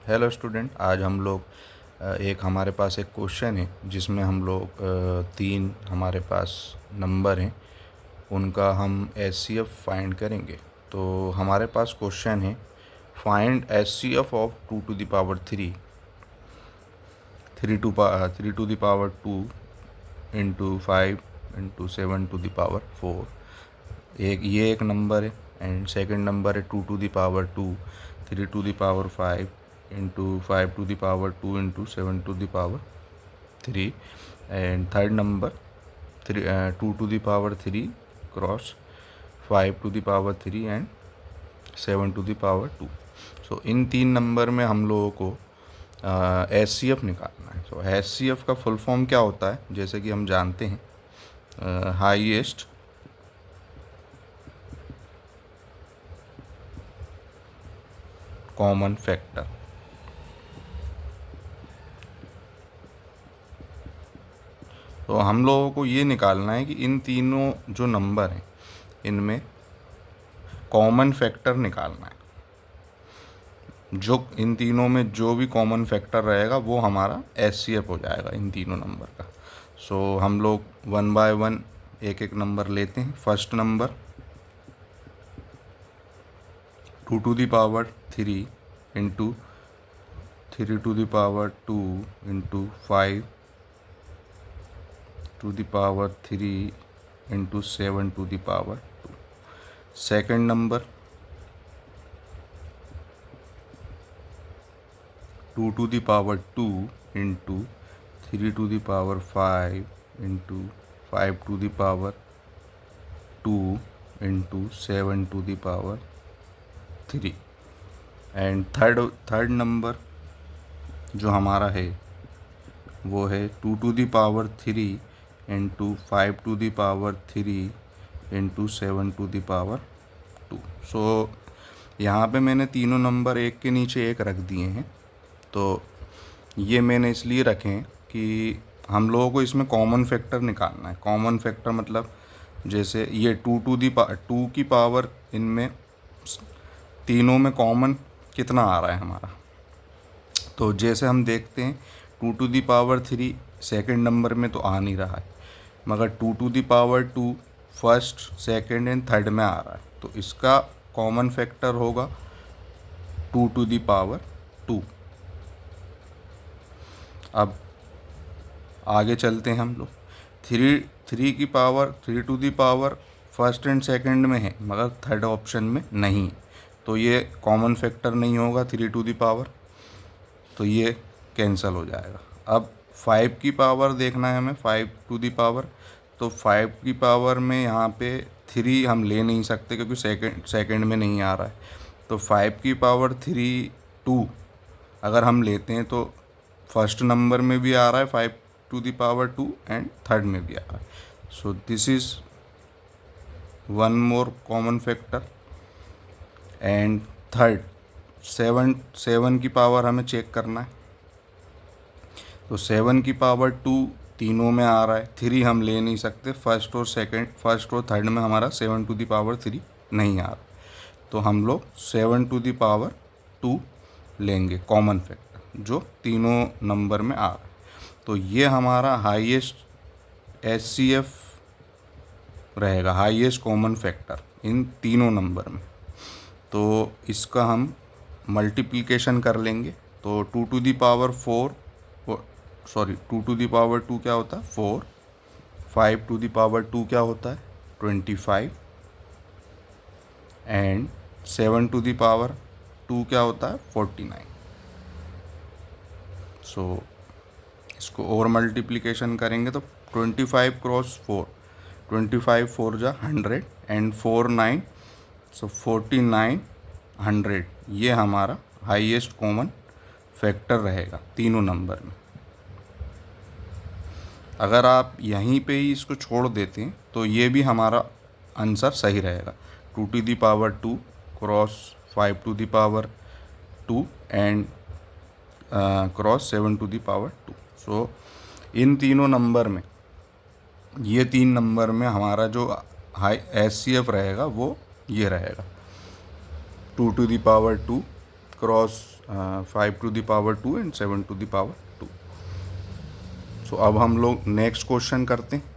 Hello student, आज हम लोग एक हमारे पास एक क्वेश्चन है जिसमें हम लोग तीन हमारे पास नंबर हैं, उनका हम एचसीएफ फाइंड करेंगे। तो हमारे पास क्वेश्चन है, find HCF of 2 to the power 3 3 to the power 2 into 5 into 7 to the power 4। एक नंबर है एंड सेकंड नंबर है 2 to the power 2 3 to the power 5 into 5 to the power 2 into 7 to the power 3। And third number 2 to the power 3 cross 5 to the power 3 and 7 to the power 2। सो इन तीन number में हम लोगों को H C F निकालना है। So H C F का full form क्या होता है, जैसे कि हम जानते हैं, हाईएस्ट कॉमन फैक्टर। तो हम लोगों को ये निकालना है कि इन तीनों जो नंबर हैं इनमें कॉमन फैक्टर निकालना है। जो इन तीनों में जो भी कॉमन फैक्टर रहेगा वो हमारा एचसीएफ हो जाएगा इन तीनों नंबर का। सो हम लोग वन बाय वन एक एक नंबर लेते हैं। First number 2 to the power 3 into 3 to the power 2 into 5 to the power 3 into 7 to the power 2। Second number 2 to the power 2 into 3 to the power 5 into 5 to the power 2 into 7 to the power 3। And third number जो हमारा है वो है 2 to the power 3 into 5 to the power 3 into 7 to the power 2। सो यहाँ पे मैंने तीनों number एक के नीचे एक रख दिए हैं। तो ये मैंने इसलिए रखे हैं कि हम लोगों को इसमें कॉमन फैक्टर निकालना है। कॉमन फैक्टर मतलब जैसे ये 2 की पावर, इनमें तीनों में कॉमन कितना आ रहा है हमारा। तो जैसे हम देखते हैं 2 to the power 3 second number में तो आ नहीं रहा है, मगर 2 to the power 2 first second and third में आ रहा है। तो इसका कॉमन फैक्टर होगा 2 to the power 2। अब आगे चलते हैं हम लोग। 3 फर्स्ट एंड सेकंड में है मगर थर्ड ऑप्शन में नहीं, तो ये कॉमन फैक्टर नहीं होगा 3 to the power, तो ये कैंसिल हो जाएगा। अब 5 की पावर देखना है हमें, 5 to the power। तो 5 की पावर में यहाँ पे 3 हम ले नहीं सकते क्योंकि सेकंड में नहीं आ रहा है। तो 5 की पावर 3 2 अगर हम लेते हैं तो फर्स्ट नंबर में भी आ रहा है 5 to the power 2 and third में भी आ रहा है। So this is one more common factor. And third 7 की पावर हमें चेक करना है। तो 7 की पावर 2 तीनों में आ रहा है, 3 हम ले नहीं सकते, फर्स्ट और थर्ड में हमारा 7 to the power 3 नहीं आ रहा। तो हम लोग 7 to the power 2 लेंगे कॉमन फैक्टर जो तीनों नंबर में आ रहा है। तो ये हमारा हाईएस्ट एचसीएफ रहेगा, हाईएस्ट कॉमन फैक्टर इन तीनों नंबर में। तो इसका हम मल्टीप्लिकेशन कर लेंगे। तो 2 to the power 2 क्या होता है 4, 5 to the power 2 क्या होता है 25 एंड 7 to the power 2 क्या होता है 49। सो इसको और मल्टीप्लिकेशन करेंगे तो 25 क्रॉस 4, 25 4 जा 100 एंड 4 9, सो 49 100। ये हमारा हाईएस्ट कॉमन फैक्टर रहेगा तीनों नंबर में। अगर आप यहीं पे ही इसको छोड़ देते हैं तो ये भी हमारा आंसर सही रहेगा। 2 to the power 2 cross 5 to the power 2 and cross 7 to the power 2। सो इन तीनों नंबर में, ये तीन नंबर में हमारा जो हाई एचसीएफ रहेगा वो ये रहेगा 2 to the power 2 cross 5 to the power 2 and 7 to the power 2। So अब हम लोग नेक्स्ट क्वेश्चन करते हैं।